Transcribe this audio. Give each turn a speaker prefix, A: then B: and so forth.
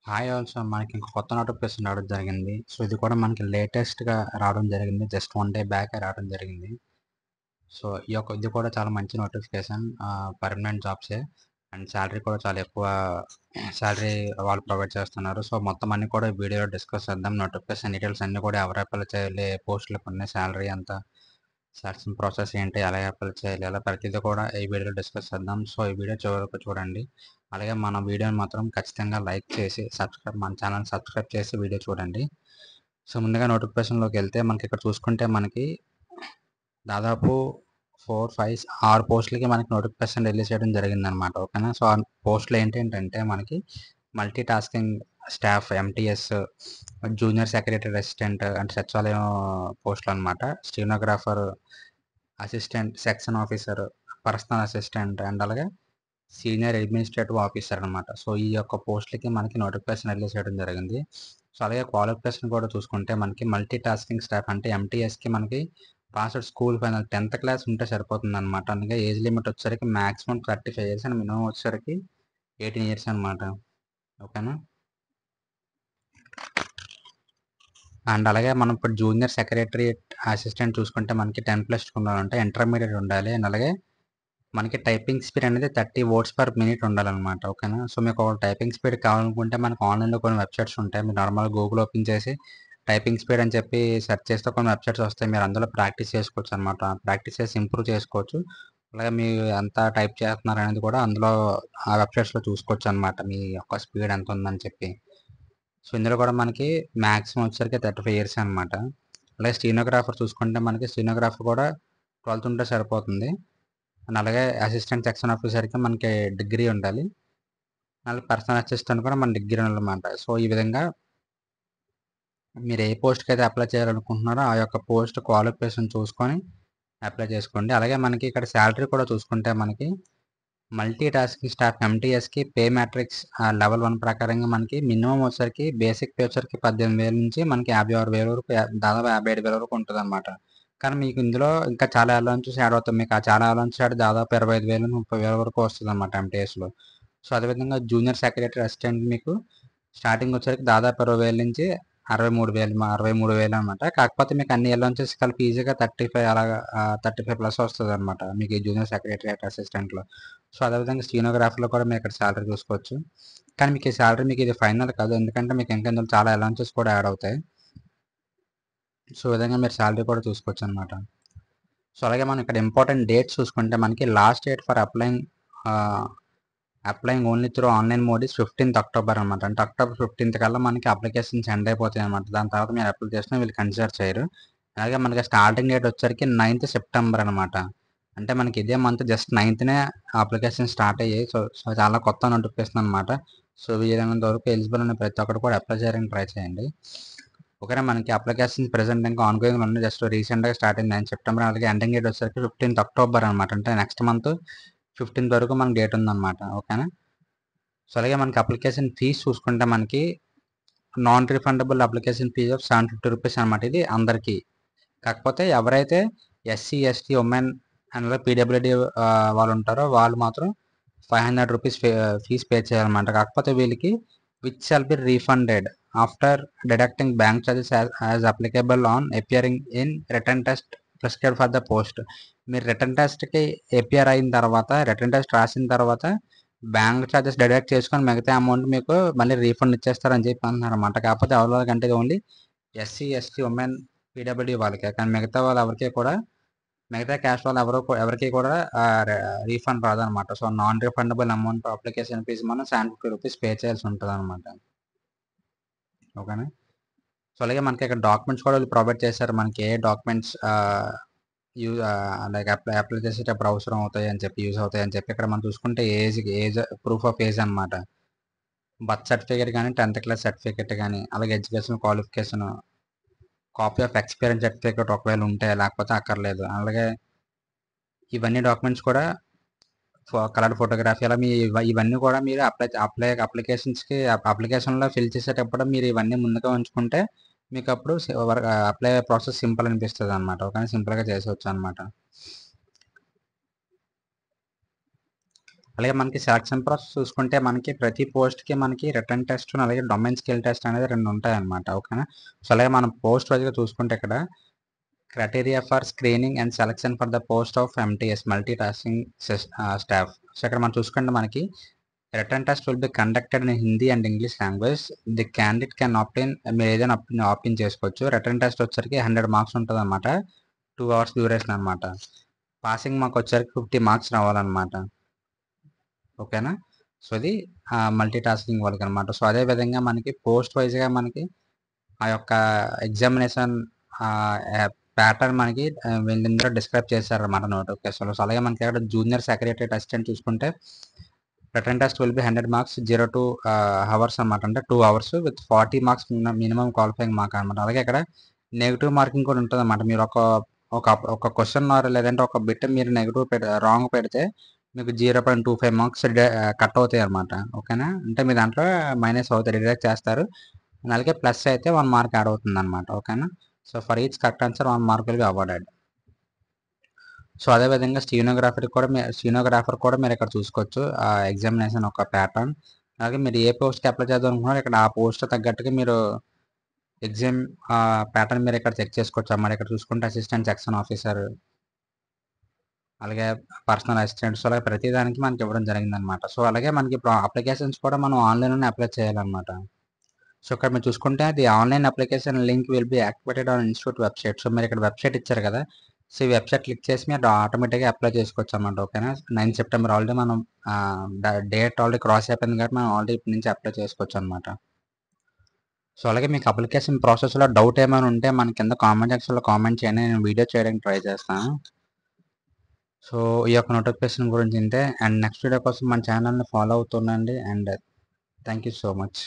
A: Hi also మనకి ఇంక కొత్త నోటిఫికేషన్ రావడం జరిగింది. సో, ఇది కూడా మనకి లేటెస్ట్‌గా రావడం జరిగింది. జస్ట్ 1 డే బ్యాకే రావడం జరిగింది. సో, ఇది కూడా చాలా మంచి నోటిఫికేషన్. పర్మనెంట్ జాబ్సే అండ్ సాలరీ కూడా చాలా ఎక్కువ సాలరీ వాళ్ళు ప్రొవైడ్ చేస్తున్నారు. సో, మొత్తం అన్నీ కూడా ఈ వీడియోలో డిస్కస్ చేద్దాం. నోటిఫికేషన్ డీటెయిల్స్ అన్నీ కూడా ఎవరు అప్లై చేయాలి, ఏ పోస్టులకు ఉన్నాయి, సాలరీ ఎంత, సెలక్షన్ ప్రాసెస్ ఏంటి, ఎలా అప్లై చేయాలి, ఇలా ప్రతిదీ కూడా ఈ వీడియోలో డిస్కస్ చేద్దాం. సో, ఈ వీడియో చివరి వరకు చూడండి. అలాగే మన వీడియోని మాత్రం ఖచ్చితంగా లైక్ చేసి మన ఛానల్‌ని సబ్స్క్రైబ్ చేసి వీడియో చూడండి. సో, ముందుగా నోటిఫికేషన్‌లోకి వెళ్తే మనకి ఇక్కడ చూసుకుంటే మనకి దాదాపు 4, 5, 6 పోస్టులకి మనకి నోటిఫికేషన్ రిలీజ్ చేయడం జరిగిందనమాట. ఓకేనా. సో, ఆ పోస్టులు ఏంటంటే మనకి multi tasking staff MTS, junior secretary assistant అంటే సచివాలయం పోస్టులనమాట. Stenographer, assistant section officer, personal assistant and అలాగే సీనియర్ అడ్మినిస్ట్రేటివ్ ఆఫీసర్ అనమాట. సో, ఈ యొక్క పోస్టులకి మనకి నోటిఫికేషన్ రిలీజ్ చేయడం జరిగింది. సో, అలాగే క్వాలిఫికేషన్ కూడా చూసుకుంటే మనకి మల్టీ టాస్కింగ్ స్టాఫ్ అంటే ఎంటీఎస్‌కి మనకి పాస్డ్ స్కూల్ ఫైనల్ 10థ్ క్లాస్ ఉంటే సరిపోతుందనమాట. అందుకే ఏజ్ లిమిట్ వచ్చేసరికి మాక్సిమం 35 ఇయర్స్ అండ్ మినిమమ్ వచ్చేసరికి 18 ఇయర్స్ అనమాట. ఓకేనా. అండ్ అలాగే మనం ఇప్పుడు జూనియర్ సెక్రటరీ అసిస్టెంట్ చూసుకుంటే మనకి 10+ ఉండాలంటే ఇంటర్మీడియేట్ ఉండాలి. అండ్ అలాగే మనకి టైపింగ్ స్పీడ్ అనేది 30 వర్డ్స్ పర్ మినిట్ ఉండాలనమాట. ఓకేనా. సో, మీకు ఒక టైపింగ్ స్పీడ్ కావాలనుకుంటే మనకు ఆన్‌లైన్‌లో కొన్ని వెబ్‌సైట్స్ ఉంటాయి. మీరు నార్మల్‌గా గూగుల్ ఓపెన్ చేసి టైపింగ్ స్పీడ్ అని చెప్పి సెర్చ్ చేస్తే కొన్ని వెబ్‌సైట్స్ వస్తాయి. మీరు అందులో ప్రాక్టీస్ చేసుకోవచ్చనమాట. ప్రాక్టీస్ చేసి ఇంప్రూవ్ చేసుకోవచ్చు. అలాగే మీరు ఎంత టైప్ చేస్తున్నారనేది కూడా అందులో ఆ వెబ్‌సైట్స్‌లో చూసుకోవచ్చనమాట. మీ యొక్క స్పీడ్ ఎంత ఉందని చెప్పి. సో, ఇందులో కూడా మనకి మాక్సిమం వచ్చేసరికి 35 ఇయర్సే అనమాట. అలాగే స్టెనోగ్రాఫర్ చూసుకుంటే మనకి స్టెనోగ్రాఫర్ కూడా 12థ్ ఉంటే సరిపోతుంది. అండ్ అలాగే అసిస్టెంట్ సెక్షన్ ఆఫీసర్‌కి మనకి డిగ్రీ ఉండాలి. అలాగే పర్సనల్ అసిస్టెంట్ కూడా మన డిగ్రీ ఉండాలన్నమాట. సో, ఈ విధంగా మీరు ఏ పోస్ట్‌కైతే అప్లై చేయాలనుకుంటున్నారో ఆ యొక్క పోస్ట్ క్వాలిఫికేషన్ చూసుకొని అప్లై చేసుకోండి. అలాగే మనకి ఇక్కడ సాలరీ కూడా చూసుకుంటే మనకి మల్టీ టాస్కింగ్ స్టాఫ్ ఎంటీఎస్‌కి పే మ్యాట్రిక్స్ లెవెల్ 1 ప్రకారంగా మనకి మినిమమ్ వచ్చేసరికి బేసిక్ పే వచ్చేసరికి 18,000 నుంచి మనకి 56,000 వరకు దాదాపు 57,000 వరకు ఉంటదన్నమాట. కానీ మీకు ఇందులో ఇంకా చాలా అలవెన్సెస్ యాడ్ అవుతాయి. మీకు ఆ చాలా అలవెన్సెస్ యాడ్ దాదాపు 25,000-30,000 వరకు వస్తదన్నమాట ఎంటీఎస్‌లో. సో, అదేవిధంగా జూనియర్ సెక్రటరీ అసిస్టెంట్ మీకు స్టార్టింగ్ వచ్చేసరికి దాదాపు 20,000 నుంచి 63,000 అనమాట. కాకపోతే మీకు అన్ని అలవెన్సెస్ కలిపి ఈజీగా 35 అలాగా 35 ప్లస్ వస్తదన్నమాట. మీకు ఈ జూనియర్ సెక్రటరీ అసిస్టెంట్‌లో. సో, అదేవిధంగా స్టెనోగ్రాఫర్‌లో కూడా మీరు ఇక్కడ సాలరీ చూసుకోవచ్చు. కానీ మీకు ఈ సాలరీ మీకు ఇది ఫైనల్ కాదు. ఎందుకంటే మీకు ఇంకా ఇందులో చాలా అలవెన్సెస్ కూడా యాడ్ అవుతాయి. సో, ఈ విధంగా మీరు సాలరీ కూడా చూసుకోవచ్చనమాట. సో, అలాగే మనం ఇక్కడ ఇంపార్టెంట్ డేట్స్ చూసుకుంటే మనకి last date for ah, applying only through online mode is 15థ్ అక్టోబర్ అనమాట. అంటే అక్టోబర్ 15థ్ కల్లా మనకి అప్లికేషన్స్ ఎండ్ అయిపోతాయనమాట. దాని తర్వాత మీరు అప్లై చేసినా వీళ్ళు కన్సిడర్ చేయరు. అలాగే మనకి స్టార్టింగ్ డేట్ వచ్చేసరికి 9థ్ సెప్టెంబర్ అనమాట. అంటే మనకి ఇదే మంత్ జస్ట్ 9థ్‌నే అప్లికేషన్ స్టార్ట్ అయ్యాయి. సో, చాలా కొత్త నోటిఫికేషన్ అనమాట. సో, వీలైనంత వరకు ఎలిజిబుల్ ఉన్న ప్రతి ఒక్కరు కూడా అప్లై చేయడానికి ట్రై చేయండి. ఓకేనా. మనకి అప్లికేషన్స్ ప్రెజెంట్ ఇంకా ఆన్‌గోయింగ్‌లో ఉన్నాయి. జస్ట్ రీసెంట్‌గా స్టార్ట్ అయింది 9 సెప్టెంబర్. అలాగే ఎండింగ్ డేట్ వచ్చేసరికి 15థ్ అక్టోబర్ అనమాట. అంటే నెక్స్ట్ మంత్ 15థ్ వరకు మనకి డేట్ ఉందనమాట. ఓకేనా. సో, అలాగే మనకి అప్లికేషన్ ఫీజ్ చూసుకుంటే మనకి non refundable application fee of రూ. 750 అనమాట. ఇది అందరికీ. కాకపోతే ఎవరైతే SC, ST, women and PWD వాళ్ళు ఉంటారో వాళ్ళు మాత్రం రూ. 500 ఫీజ్ పే చేయాలన్నమాట. కాకపోతే వీళ్ళకి which shall be refunded after deducting bank charges as applicable on appearing in written test prescribed for the post. మీరు రిటన్ టెస్ట్‌కి అపియర్ అయిన తర్వాత, రిటన్ టెస్ట్ రాసిన తర్వాత బ్యాంక్ చార్జెస్ డిడక్ట్ చేసుకొని మిగతా అమౌంట్ మీకు మళ్ళీ రీఫండ్ ఇచ్చేస్తారని చెప్పి అంటున్నారన్నమాట. కాకపోతే ఎవరికంటే ఇది only SC, ST, women, PWD వాళ్ళకే. కానీ మిగతా వాళ్ళు ఎవరికీ కూడా మిగతా క్యాస్ట్ వాళ్ళు ఎవరికీ కూడా రీఫండ్ రాదనమాట. So, non refundable amount application fee మనం రూ. 750 పే చేయాల్సి ఉంటదనమాట. ఓకేనా. సో, అలాగే మనకి ఇక్కడ డాక్యుమెంట్స్ కూడా వీళ్ళు ప్రొవైడ్ చేశారు. మనకి ఏ డాక్యుమెంట్స్ లైక్ అప్లై చేసేటప్పుడు అవసరం అవుతాయి అని చెప్పి, యూజ్ అవుతాయి అని చెప్పి ఇక్కడ మనం చూసుకుంటే ఏజ్ ప్రూఫ్ ఆఫ్ ఏజ్ అనమాట. బర్త్ సర్టిఫికేట్ గానీ, 10థ్ క్లాస్ సర్టిఫికేట్ గానీ, అలాగే educational qualification, copy of experience certificate ఒకవేళ ఉంటే లేకపోతే అక్కర్లేదు. అలాగే ఇవన్నీ డాక్యుమెంట్స్ కూడా కలర్ ఫోటోగ్రఫీ అలా ఇవన్నీ కూడా మీరు అప్లికేషన్‌లో ఫిల్ చేసేటప్పుడు మీరు ఇవన్నీ ముందుగా ఉంచుకుంటే మీకప్పుడు అప్లై ప్రాసెస్ సింపుల్ అనిపిస్తదనమాట. ఓకేనా. సింపుల్‌గా చేసేయొచ్చనమాట. అలాగే మనకి సెలక్షన్ ప్రాసెస్ చూసుకుంటే మనకి ప్రతి పోస్ట్‌కి మనకి రిటన్ టెస్ట్ అలాగే డొమైన్ స్కిల్ టెస్ట్ అనేది 2 ఉంటాయన్నమాట. ఓకేనా. సో, అలాగే మనం పోస్ట్ వైస్‌గా చూసుకుంటే ఇక్కడ criteria for screening and selection for the post of MTS multi tasking staff. So, ఇక్కడ మనం చూసుకుంటే మనకి written test will be conducted in Hindi and English language. The candidate can మీరు ఏదైనా ఆప్ట్ చేసుకోవచ్చు. రిటన్ టెస్ట్ వచ్చేసరికి 100 మార్క్స్ ఉంటదన్నమాట. 2 అవర్స్ డ్యూరేషన్ అనమాట. పాసింగ్ మార్క్ వచ్చేసరికి 50 మార్క్స్ రావాలన్నమాట. ఓకేనా. సో, ఇది మల్టీ టాస్కింగ్ వాళ్ళకనమాట. సో, అదే విధంగా మనకి పోస్ట్ వైస్‌గా మనకి ఆ యొక్క ఎగ్జామినేషన్ ప్యాటర్న్ మనకి వీళ్ళందరూ డిస్క్రైబ్ చేశారన్నమాట నోటిఫికేషన్‌లో. సో, అలాగే మనకి అక్కడ జూనియర్ సెక్రటరియట్ అసిస్టెంట్ చూసుకుంటే written test will be 100 marks 0 to hours అనమాట. అంటే 2 hours with 40 marks minimum qualifying mark అనమాట. అలాగే ఇక్కడ నెగెటివ్ మార్కింగ్ కూడా ఉంటదన్నమాట. మీరు ఒక ఒక క్వెషన్ లేదంటే ఒక బిట్ మీరు రాంగ్ పెడితే మీకు 0.25 మార్క్స్ కట్ అవుతాయి అనమాట. ఓకేనా. అంటే మీ దాంట్లో మైనస్ అవుతాయి. డిడక్ట్ చేస్తారు. అలాగే ప్లస్ అయితే 1 మార్క్ యాడ్ అవుతుందన్నమాట. ఓకేనా. So, for each correct answer 1 mark will be awarded. So, అదే విధంగా స్టెనోగ్రాఫర్ కూడా మీరు ఇక్కడ చూసుకోవచ్చు. ఎగ్జామినేషన్ ఒక ప్యాటర్న్. అలాగే మీరు ఏ పోస్ట్‌కి అప్లై చేద్దాం అనుకుంటున్నారో ఇక్కడ ఆ పోస్ట్ తగ్గట్టుగా మీరు ఎగ్జామ్ ప్యాటర్న్ మీరు ఇక్కడ చెక్ చేసుకోవచ్చన్నమాట. ఇక్కడ చూసుకుంటే అసిస్టెంట్ సెక్షన్ ఆఫీసర్, అలాగే పర్సనల్ అసిస్టెంట్. సో, అలాగే ప్రతి దానికి మనకి ఇవ్వడం జరిగిందనమాట. సో, అలాగే మనకి ఇప్పుడు అప్లికేషన్స్ కూడా మనం ఆన్‌లైన్‌లోనే అప్లై చేయాలన్నమాట. సో, ఇక్కడ మీరు చూసుకుంటే the online application link will be activated on institute website. So, మీరు ఇక్కడ వెబ్‌సైట్ ఇచ్చారు కదా. సో, ఈ వెబ్‌సైట్ క్లిక్ చేసి మీరు ఆటోమేటిక్‌గా అప్లై చేసుకోవచ్చన్నమాట. ఓకేనా. 9 సెప్టెంబర్ ఆల్రెడీ మనం డేట్ ఆల్రెడీ క్రాస్ అయిపోయింది కాబట్టి మనం ఆల్రెడీ ఇప్పటి నుంచి అప్లై చేసుకోవచ్చన్నమాట. సో, అలాగే మీకు అప్లికేషన్ ప్రాసెస్‌లో డౌట్ ఏమైనా ఉంటే మన కింద కామెంట్ సెక్షన్‌లో కామెంట్ చేయండి. నేను వీడియో చేయడానికి ట్రై చేస్తాను. సో, ఈ యొక్క నోటిఫికేషన్ గురించి ఇంతే. అండ్ నెక్స్ట్ వీడియో కోసం మన ఛానెల్‌ని ఫాలో అవుతుండండి. And thank you so much.